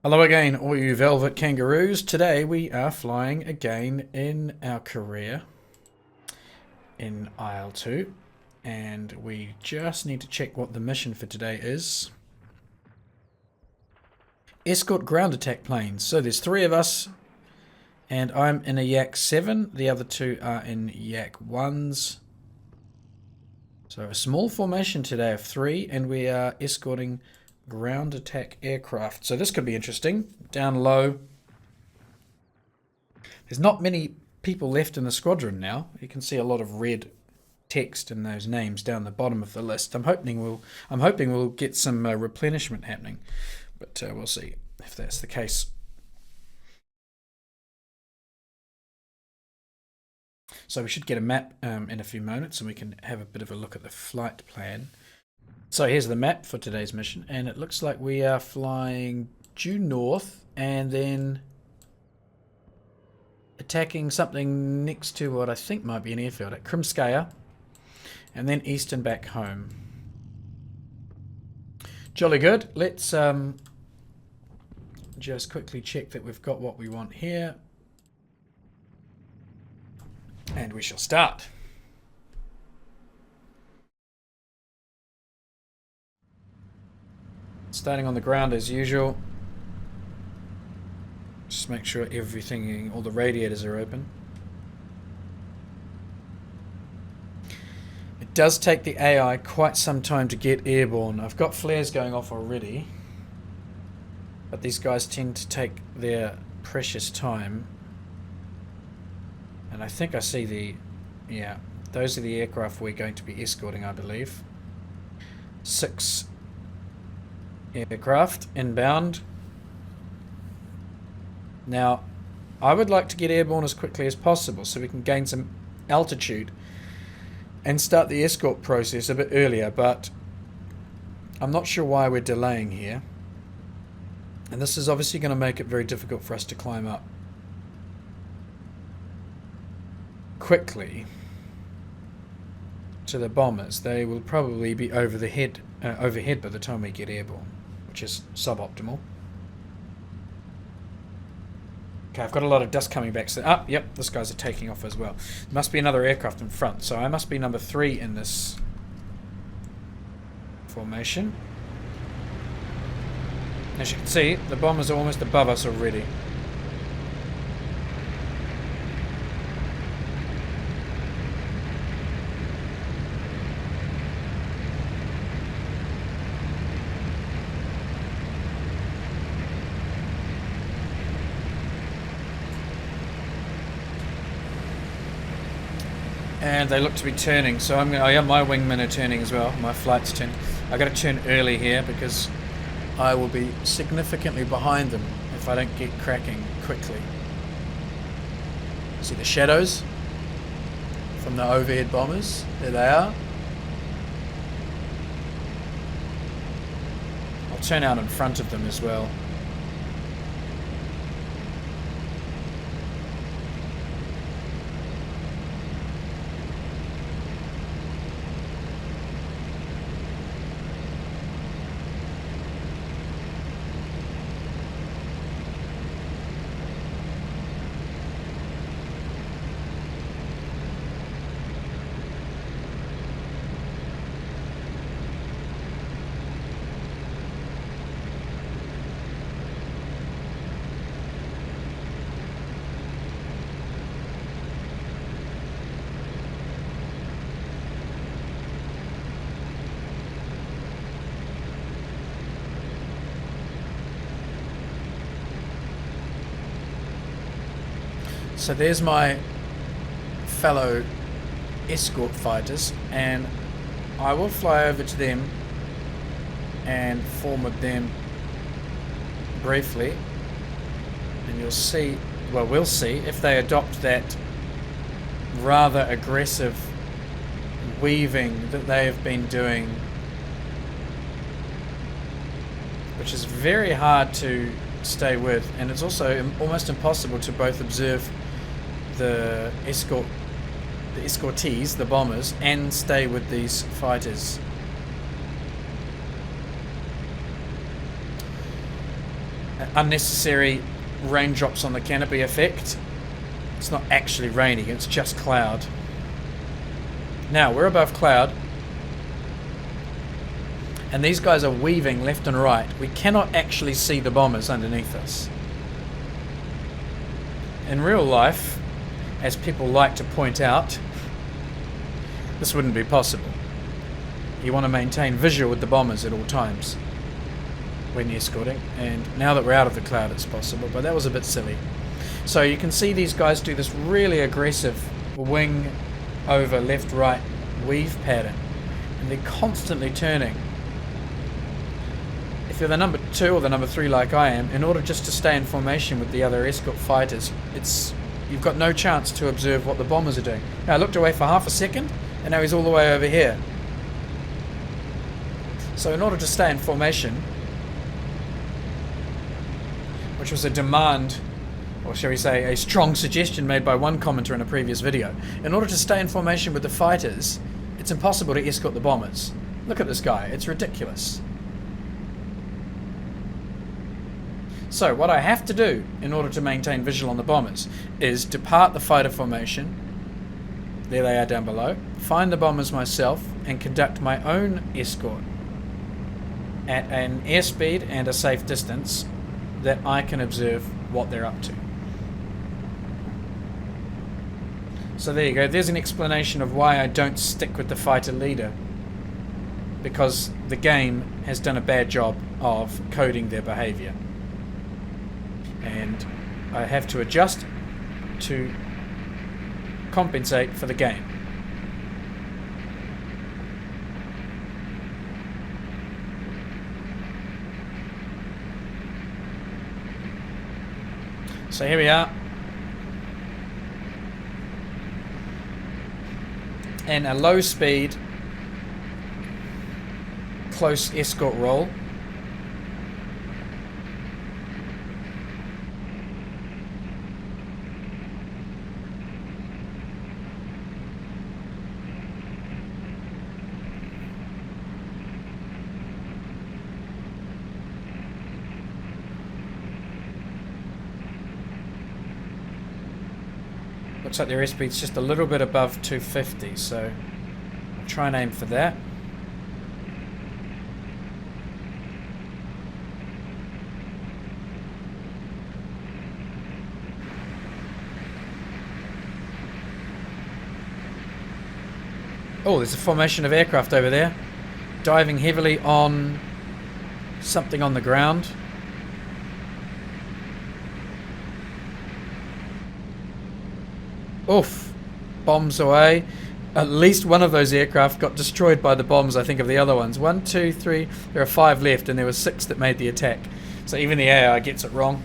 Hello again, all you velvet kangaroos. Today we are flying again in our career in IL2, and we just need to check what the mission for today is. Escort ground attack planes. So there's three of us, and I'm in a Yak 7. The other two are in Yak 1s. So a small formation today of three, and we are escorting ground attack aircraft. So this could be interesting. Down low. There's not many people left in the squadron now. You can see a lot of red text in those names down the bottom of the list. I'm hoping we'll get some replenishment happening, but we'll see if that's the case. So we should get a map in a few moments, and we can have a bit of a look at the flight plan. So here's the map for today's mission, and it looks like we are flying due north and then attacking something next to what I think might be an airfield at Krimskaya, and then east and back home. Jolly good. Let's just quickly check that we've got what we want here, and we shall start. Starting on the ground as usual. Just make sure everything, all the radiators are open. It does take the AI quite some time to get airborne. I've got flares going off already, but these guys tend to take their precious time. And I think I see yeah, those are the aircraft we're going to be escorting, I believe. 6 aircraft inbound. Now, I would like to get airborne as quickly as possible so we can gain some altitude and start the escort process a bit earlier, but I'm not sure why we're delaying here. And this is obviously going to make it very difficult for us to climb up quickly to the bombers. They will probably be overhead by the time we get airborne, which is suboptimal. Okay, I've got a lot of dust coming back. So, yep, this guy's taking off as well. There must be another aircraft in front, so I must be number 3 in this formation. As you can see, the bombers are almost above us already. And they look to be turning, so my wingmen are turning as well. My flight's turning. I got to turn early here because I will be significantly behind them if I don't get cracking quickly. See the shadows from the overhead bombers? There they are. I'll turn out in front of them as well. So there's my fellow escort fighters, and I will fly over to them and form with them briefly, and you'll see, well, we'll see if they adopt that rather aggressive weaving that they have been doing, which is very hard to stay with, and it's also almost impossible to both observe the escortees, the bombers, and stay with these fighters. unnecessary raindrops on the canopy effect. It's not actually raining, it's just cloud. Now, we're above cloud, and these guys are weaving left and right. We cannot actually see the bombers underneath us. In real life, as people like to point out, this wouldn't be possible. You want to maintain visual with the bombers at all times when escorting, and now that we're out of the cloud it's possible, but that was a bit silly. So you can see these guys do this really aggressive wing over left right weave pattern, and they're constantly turning. If you're the number 2 or the number 3 like I am, in order just to stay in formation with the other escort fighters, you've got no chance to observe what the bombers are doing. Now I looked away for half a second, and now he's all the way over here. So in order to stay in formation, which was a demand, or shall we say a strong suggestion made by one commenter in a previous video, in order to stay in formation with the fighters, it's impossible to escort the bombers. Look at this guy, it's ridiculous. So what I have to do in order to maintain visual on the bombers is depart the fighter formation, there they are down below, find the bombers myself and conduct my own escort at an airspeed and a safe distance that I can observe what they're up to. So there you go, there's an explanation of why I don't stick with the fighter leader, because the game has done a bad job of coding their behavior, and I have to adjust to compensate for the game. So here we are, and a low speed close escort roll. Looks like their airspeed's just a little bit above 250, so I'll try and aim for that. Oh, there's a formation of aircraft over there, diving heavily on something on the ground. Oof, bombs away. At least one of those aircraft got destroyed by the bombs, I think, of the other ones. 1, 2, 3, there are 5 left, and there were 6 that made the attack. So even the AI gets it wrong.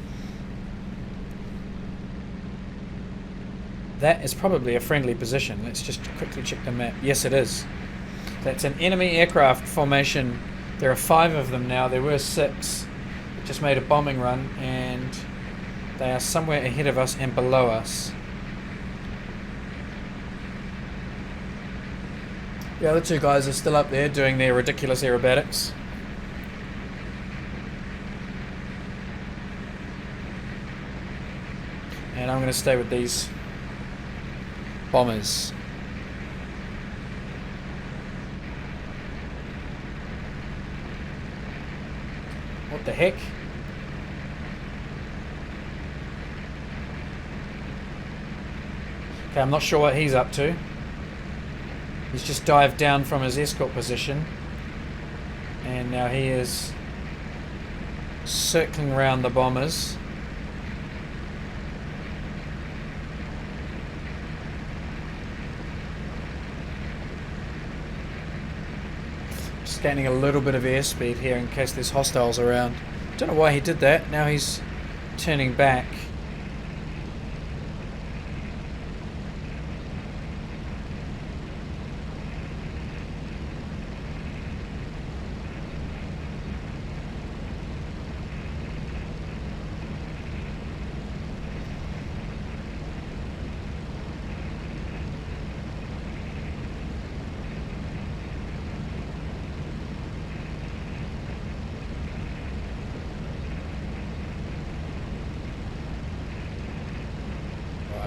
That is probably a friendly position. Let's just quickly check the map. Yes, it is. That's an enemy aircraft formation. There are 5 of them now. There were 6. It just made a bombing run, and they are somewhere ahead of us and below us. The other 2 guys are still up there doing their ridiculous aerobatics. And I'm going to stay with these bombers. What the heck? Okay, I'm not sure what he's up to. He's just dived down from his escort position, and now he is circling around the bombers. Just gaining a little bit of airspeed here in case there's hostiles around. Don't know why he did that. Now he's turning back.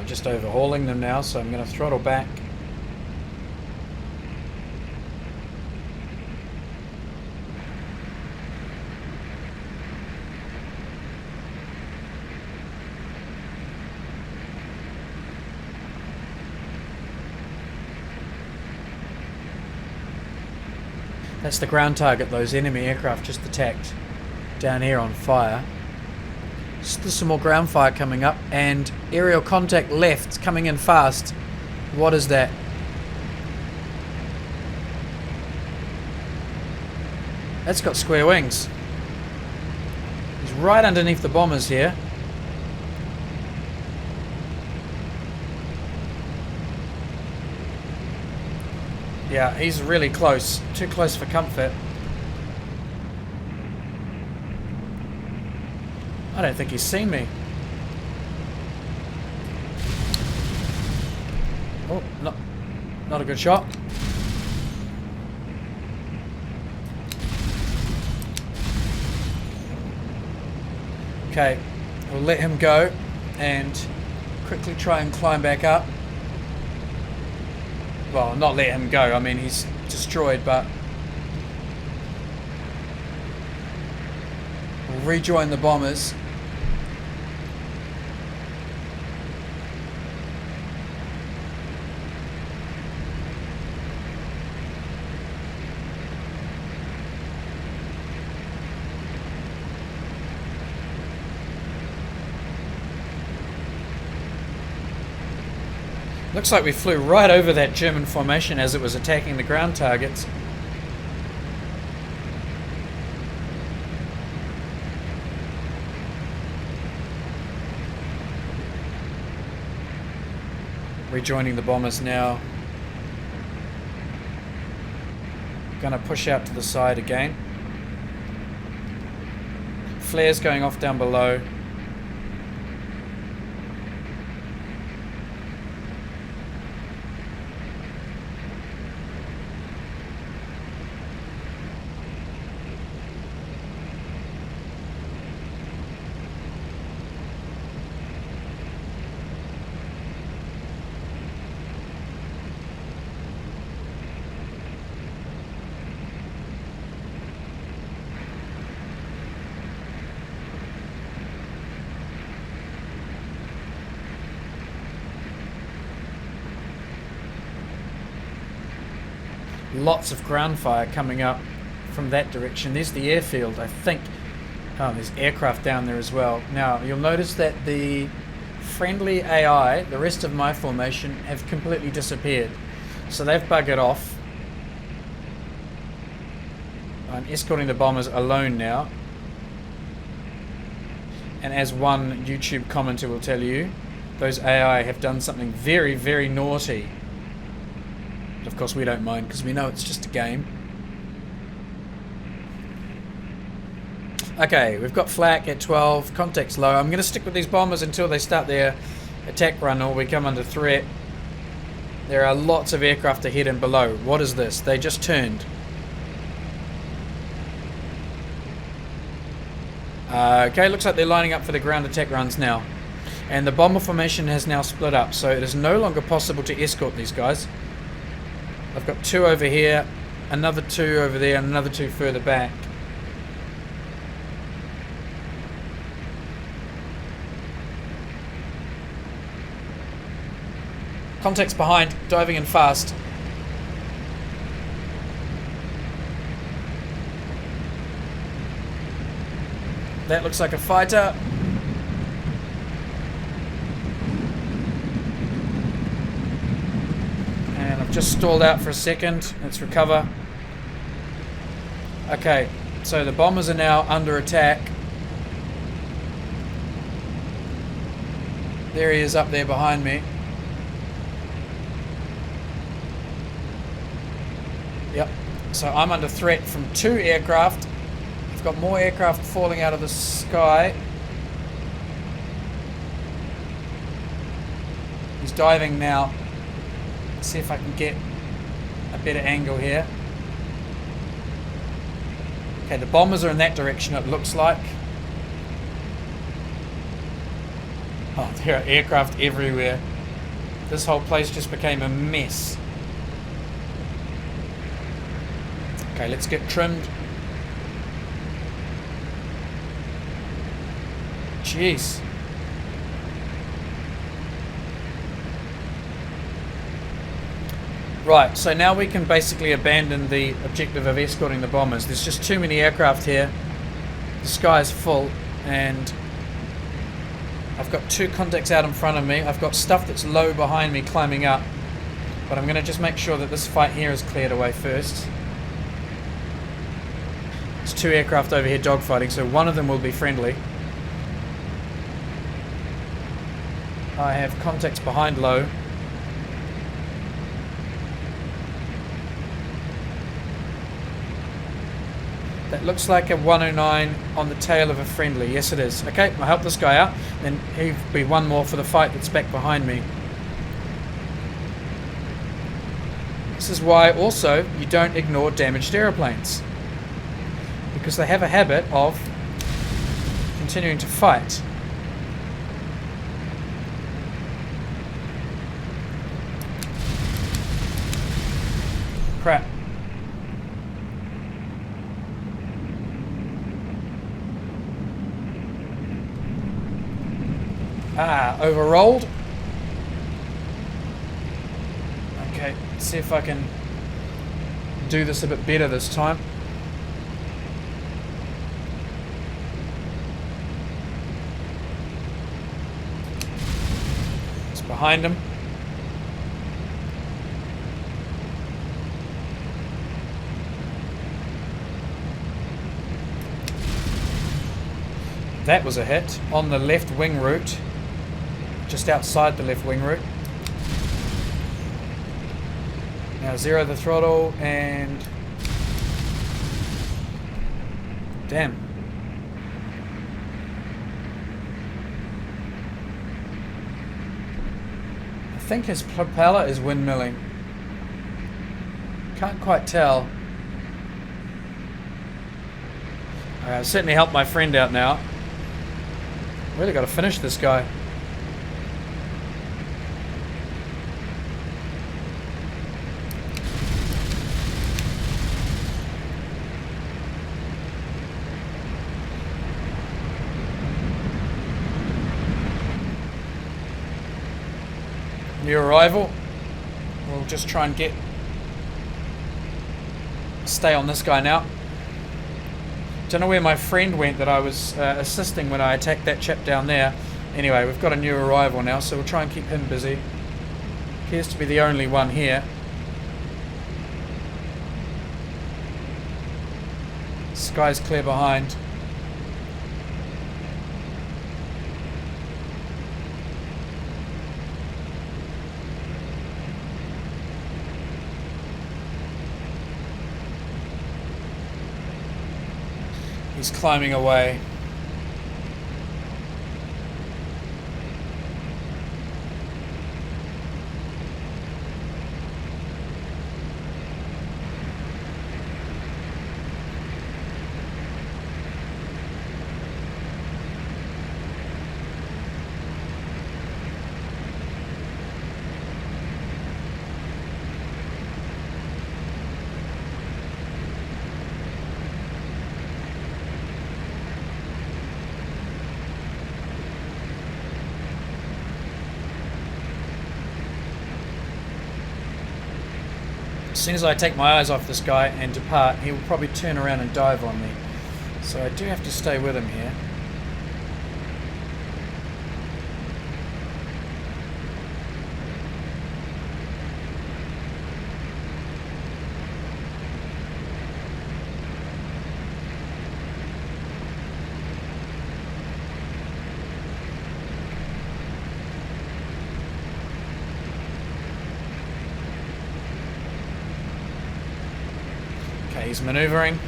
I'm just overhauling them now, so I'm going to throttle back. That's the ground target those enemy aircraft just attacked down here on fire. There's some more ground fire coming up, and aerial contact left coming in fast. What is that? That's got square wings. He's right underneath the bombers here. Yeah, he's really close. Too close for comfort. I don't think he's seen me. Oh, not a good shot. Okay, we'll let him go and quickly try and climb back up. Well, not let him go, I mean he's destroyed, but we'll rejoin the bombers. Looks like we flew right over that German formation as it was attacking the ground targets. Rejoining the bombers now. Gonna push out to the side again. Flares going off down below. Lots of ground fire coming up from that direction. There's the airfield, I think. Oh, there's aircraft down there as well. Now, you'll notice that the friendly AI, the rest of my formation, have completely disappeared. So they've buggered off. I'm escorting the bombers alone now. And as one YouTube commenter will tell you, those AI have done something very, very naughty. Of course we don't mind because we know it's just a game. Okay, we've got flak at 12, contact's low. I'm going to stick with these bombers until they start their attack run or we come under threat. There are lots of aircraft ahead and below. What is this? They just turned. Okay, looks like they're lining up for the ground attack runs now. And the bomber formation has now split up, so it is no longer possible to escort these guys. I've got two over here, another two over there, and another two further back. Contact's behind, diving in fast. That looks like a fighter. And I've just stalled out for a second. Let's recover. Okay, so the bombers are now under attack. There he is up there behind me. Yep, so I'm under threat from two aircraft. I've got more aircraft falling out of the sky. He's diving now. Let's see if I can get a better angle here. Okay, the bombers are in that direction, it looks like. Oh, there are aircraft everywhere. This whole place just became a mess. Okay, let's get trimmed. Jeez. Right, so now we can basically abandon the objective of escorting the bombers. There's just too many aircraft here. The sky is full, and I've got 2 contacts out in front of me. I've got stuff that's low behind me climbing up, but I'm going to just make sure that this fight here is cleared away first. There's 2 aircraft over here dogfighting, so one of them will be friendly. I have contacts behind low. That looks like a 109 on the tail of a friendly. Yes, it is. Okay, I'll help this guy out. Then he'll be one more for the fight that's back behind me. This is why also you don't ignore damaged aeroplanes, because they have a habit of continuing to fight. Crap. Overrolled. Okay, let's see if I can do this a bit better this time. It's behind him. That was a hit on the left wing route. Just outside the left wing route. Now 0 the throttle and... Damn. I think his propeller is windmilling. Can't quite tell. I've certainly helped my friend out now. Really got to finish this guy. New arrival. We'll just try and stay on this guy now. Don't know where my friend went that I was assisting when I attacked that chap down there. Anyway, we've got a new arrival now, so we'll try and keep him busy. Appears to be the only one here. Sky's clear behind. He's climbing away. As soon as I take my eyes off this guy and depart, he will probably turn around and dive on me. So I do have to stay with him here. Okay, he's maneuvering.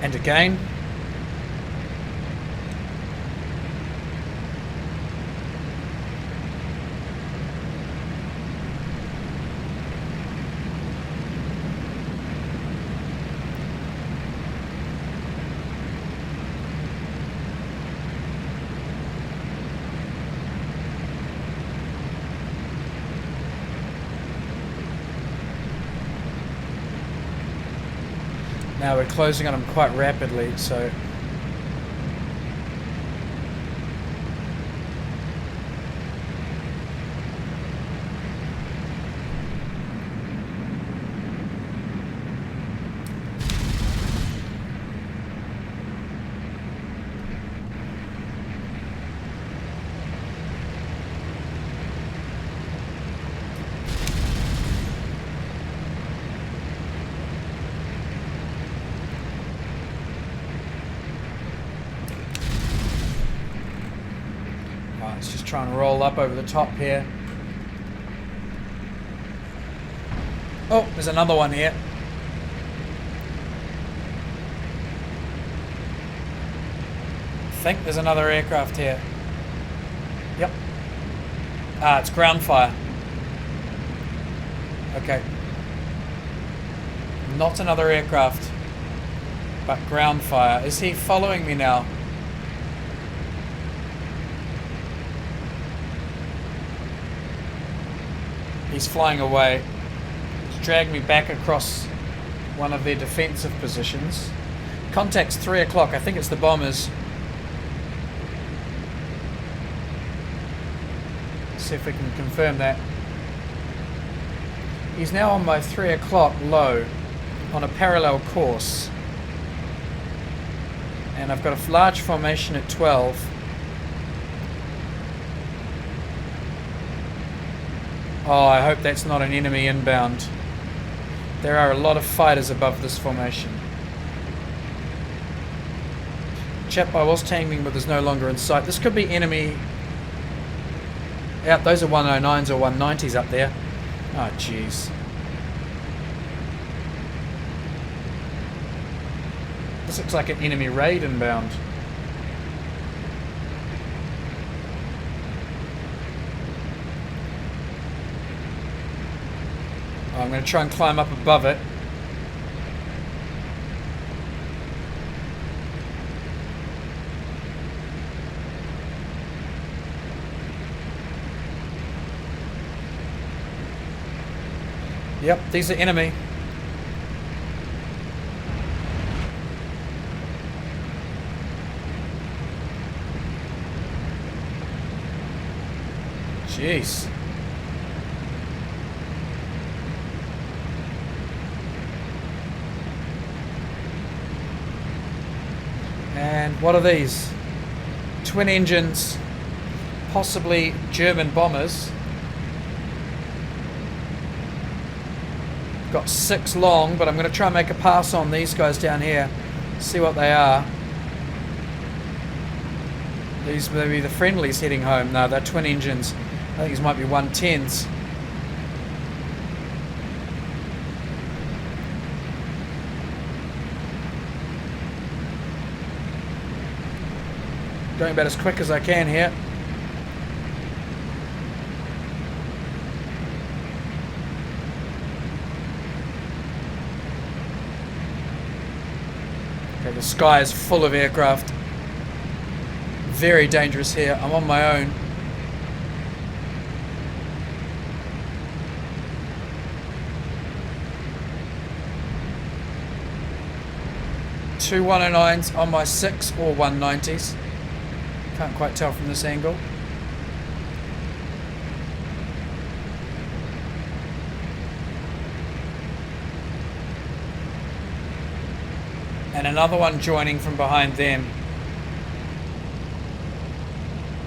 And again. Now we're closing on them quite rapidly, so... Let's just try and roll up over the top here. Oh, there's another one here. I think there's another aircraft here. Yep. Ah, it's ground fire. Okay. Not another aircraft, but ground fire. Is he following me now? He's flying away. He's dragged me back across one of their defensive positions. Contact's 3 o'clock. I think it's the bombers. Let's see if we can confirm that. He's now on my 3 o'clock low on a parallel course. And I've got a large formation at 12. Oh, I hope that's not an enemy inbound. There are a lot of fighters above this formation. Chap I was taming with is no longer in sight. This could be enemy... Yeah, those are 109s or 190s up there. Oh, jeez. This looks like an enemy raid inbound. I'm going to try and climb up above it. Yep, these are enemy. Jeez. And what are these? Twin engines, possibly German bombers. Got 6 long, but I'm going to try and make a pass on these guys down here. See what they are. These may be the friendlies heading home. No, they're twin engines. I think these might be 110s. Going about as quick as I can here. Okay, the sky is full of aircraft. Very dangerous here. I'm on my own. Two 109s on my 6 or 190s. Can't quite tell from this angle. And another one joining from behind them.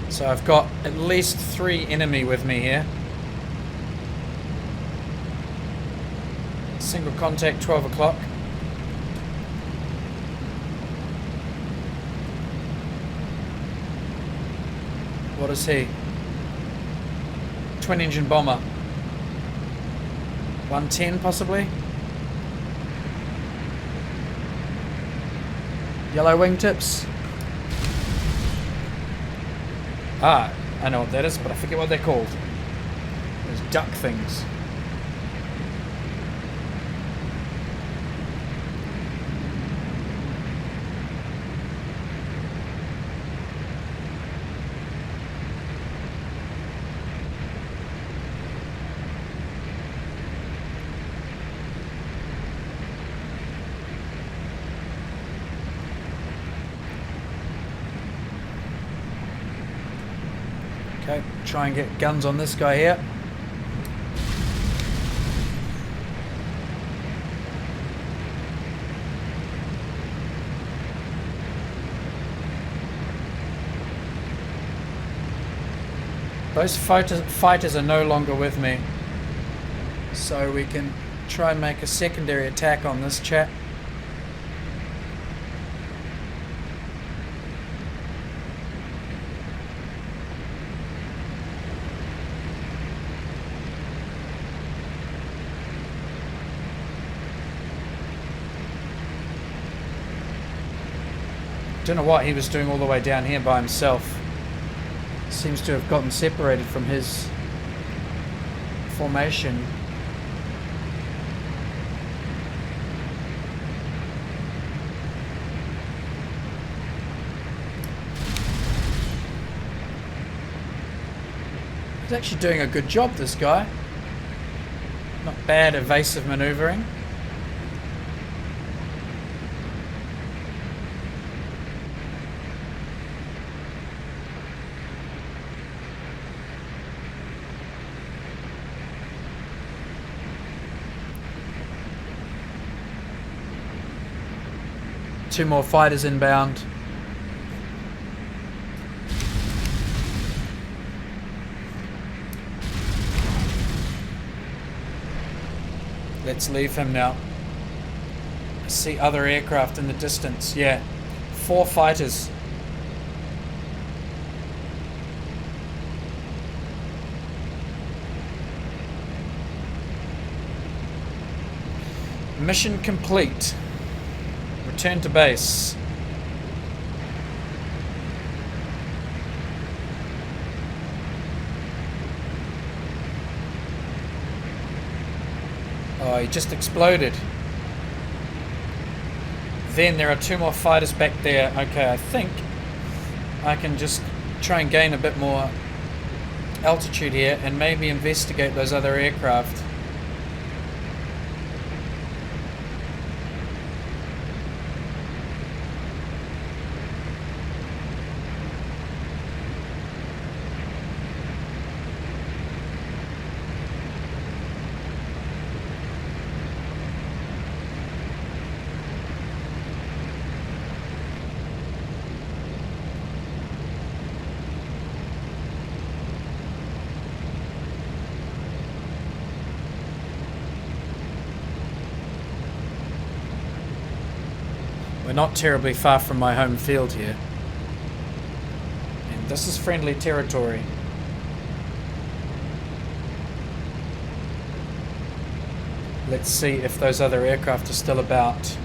So I've got at least 3 enemy with me here. Single contact, 12 o'clock. What is he? Twin engine bomber. 110 possibly? Yellow wingtips. Ah, I know what that is, but I forget what they're called. Those duck things. Okay, try and get guns on this guy here. Those fighters are no longer with me, so we can try and make a secondary attack on this chap. Don't know what he was doing all the way down here by himself. Seems to have gotten separated from his formation. He's actually doing a good job, this guy. Not bad evasive maneuvering. Two more fighters inbound. Let's leave him now. I see other aircraft in the distance. Yeah, 4 fighters. Mission complete. Return to base. Oh, he just exploded. Then there are 2 more fighters back there. Okay, I think I can just try and gain a bit more altitude here and maybe investigate those other aircraft. We're not terribly far from my home field here. And this is friendly territory. Let's see if those other aircraft are still about.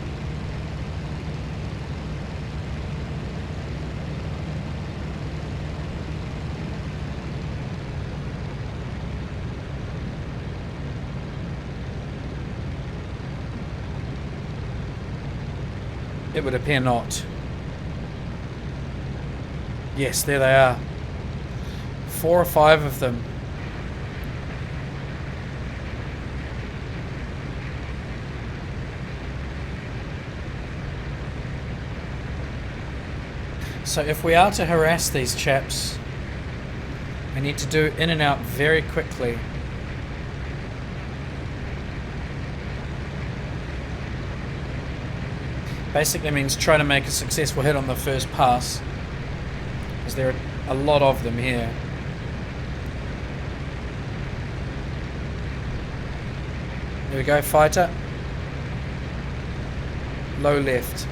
It would appear not. Yes, there they are. 4 or 5 of them. So if we are to harass these chaps, we need to do in and out very quickly. Basically means try to make a successful hit on the first pass, because there are a lot of them here. There we go, fighter. Low left.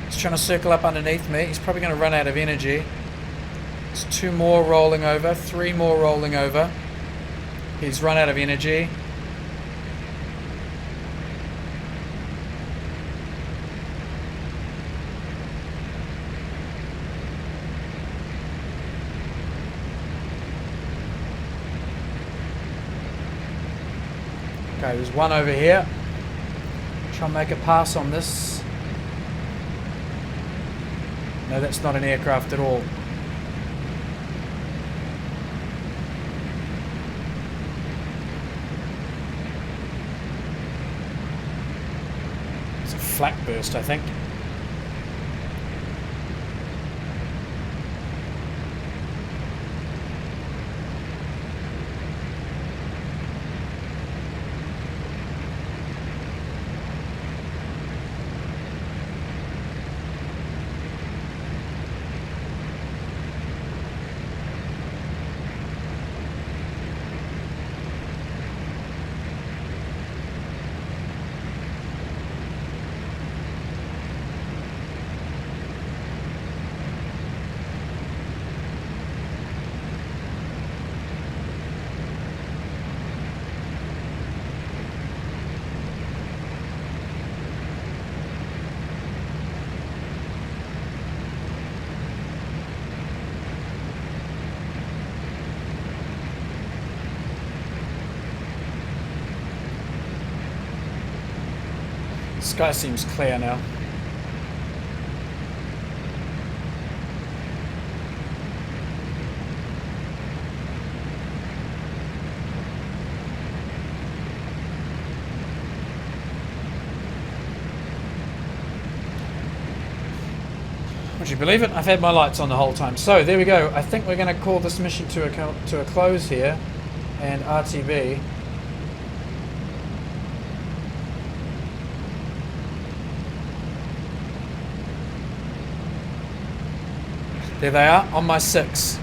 He's trying to circle up underneath me. He's probably going to run out of energy. 2 more rolling over, 3 more rolling over. He's run out of energy. Okay, there's 1 over here. Try and make a pass on this. No, that's not an aircraft at all. flak burst, I think. Sky seems clear now. Would you believe it? I've had my lights on the whole time. So there we go. I think we're going to call this mission to a close here, and RTB. There they are, on my 6.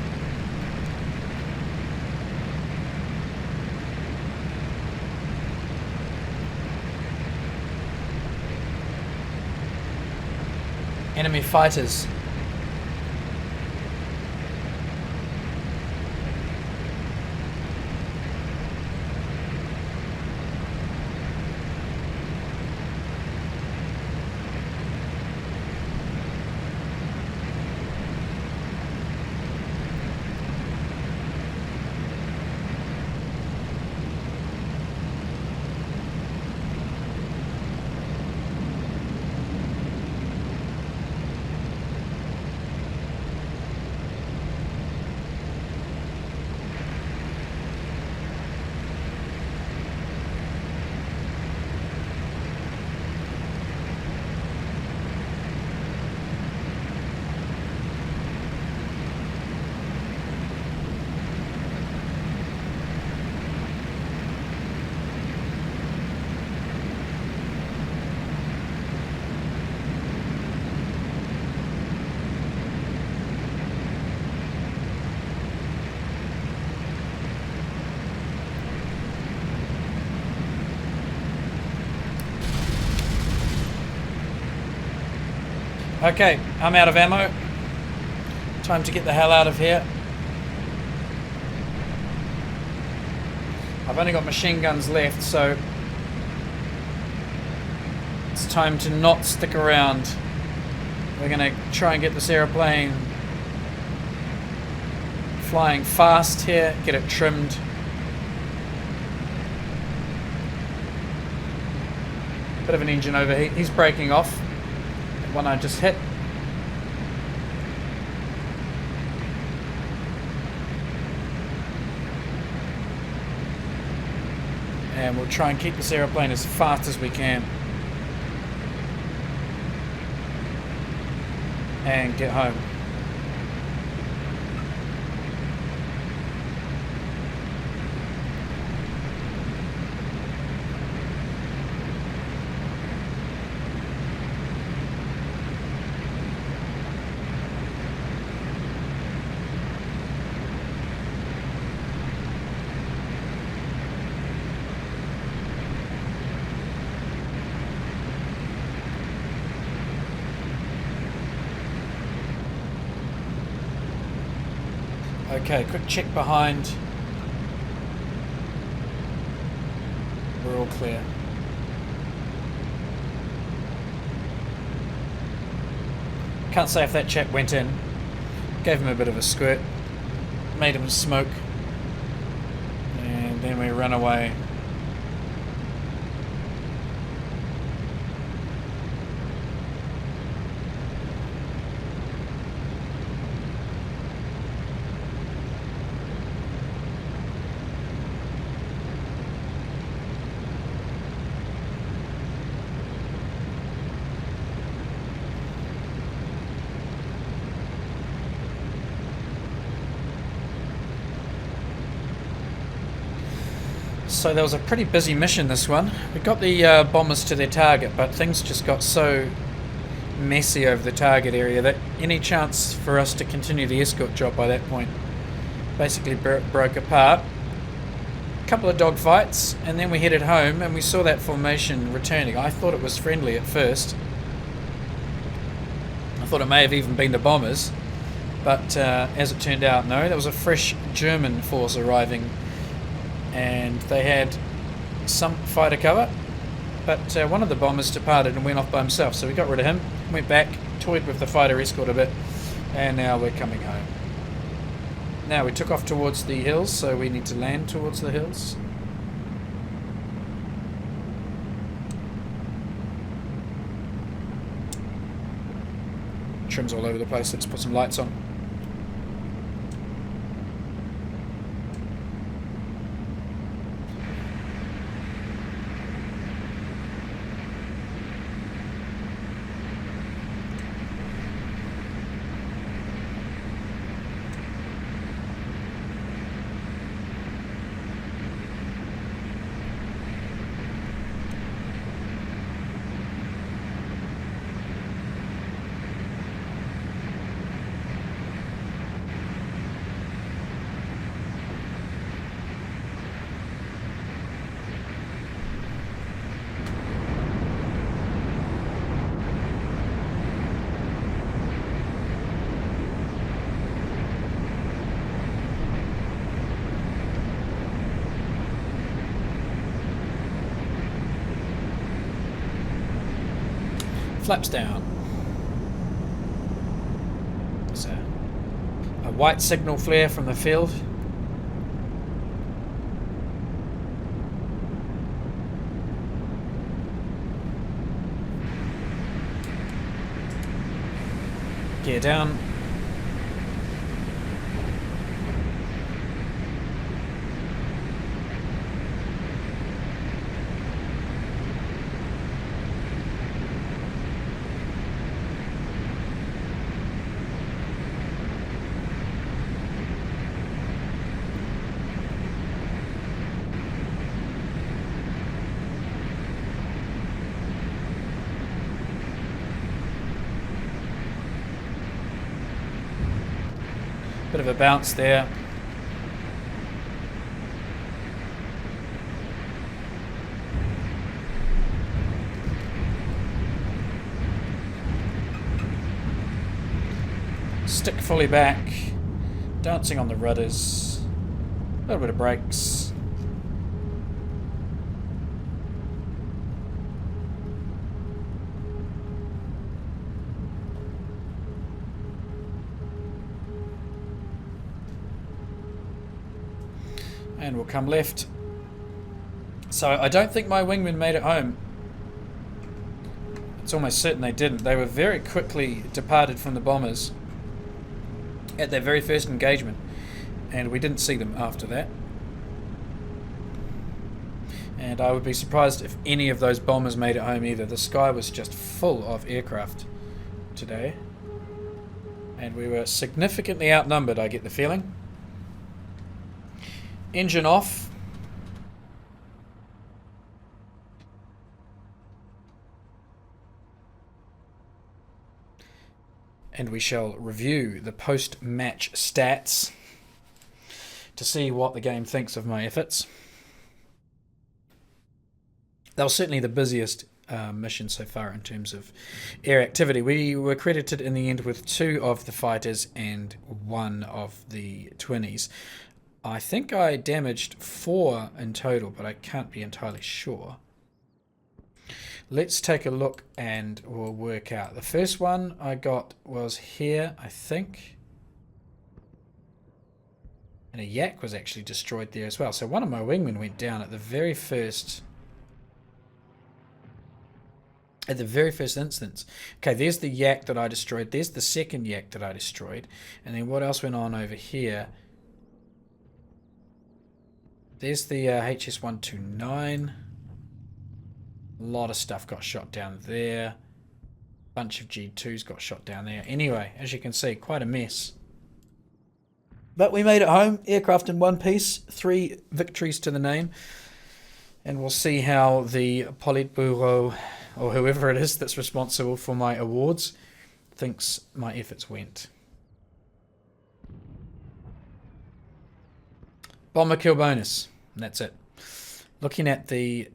Enemy fighters. Okay, I'm out of ammo. Time to get the hell out of here. I've only got machine guns left, so it's time to not stick around. We're going to try and get this aeroplane flying fast here, get it trimmed. Bit of an engine overheat. He's breaking off. One I just hit. And we'll try and keep this aeroplane as fast as we can. And get home. Okay, quick check behind. We're all clear. Can't say if that chap went in. Gave him a bit of a squirt. Made him smoke. And then we ran away. So there was a pretty busy mission this one. We got the bombers to their target, but things just got so messy over the target area that any chance for us to continue the escort job by that point basically broke apart. A couple of dogfights, and then we headed home and we saw that formation returning. I thought it was friendly at first. I thought it may have even been the bombers, but as it turned out, no, there was a fresh German force arriving, and they had some fighter cover, but one of the bombers departed and went off by himself, so we got rid of him, went back, toyed with the fighter escort a bit, and now we're coming home. Now we took off towards the hills, so we need to land towards the hills. Trim's all over the place, let's put some lights on. Flaps down. There's a white signal flare from the field. Gear down. Bit of a bounce there. Stick fully back. Dancing on the rudders. A little bit of brakes. And we'll come left. So I don't think my wingmen made it home. It's almost certain they didn't. They were very quickly departed from the bombers at their very first engagement, and we didn't see them after that. And I would be surprised if any of those bombers made it home either. The sky was just full of aircraft today, and we were significantly outnumbered, I get the feeling. Engine off. And we shall review the post-match stats to see what the game thinks of my efforts. That was certainly the busiest mission so far in terms of air activity. We were credited in the end with 2 of the fighters and 1 of the 20s. I think I damaged 4 in total, but I can't be entirely sure. Let's take a look and we'll work out. The first one I got was here, I think. And a yak was actually destroyed there as well. So one of my wingmen went down at the very first instance. Okay, there's the yak that I destroyed. There's the second yak that I destroyed. And then what else went on over here? There's the HS-129. A lot of stuff got shot down there. Bunch of G2s got shot down there. Anyway, as you can see, quite a mess. But we made it home. Aircraft in one piece. 3 victories to the name. And we'll see how the Politburo, or whoever it is that's responsible for my awards, thinks my efforts went. Bomber kill bonus. And that's it. Looking at the...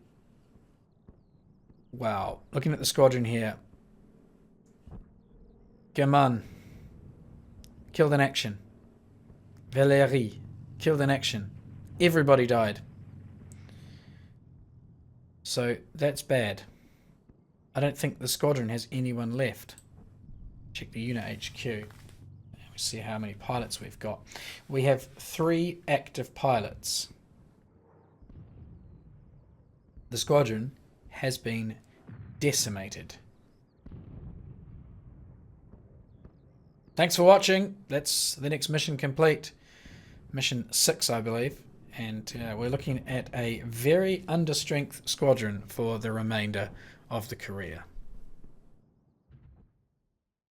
Wow. Looking at the squadron here. Kuban. Killed in action. Valéry. Killed in action. Everybody died. So that's bad. I don't think the squadron has anyone left. Check the unit HQ. We see how many pilots we've got. We have 3 active pilots. The squadron has been decimated. Thanks for watching. That's the next mission complete. Mission 6, I believe. And we're looking at a very understrength squadron for the remainder of the career.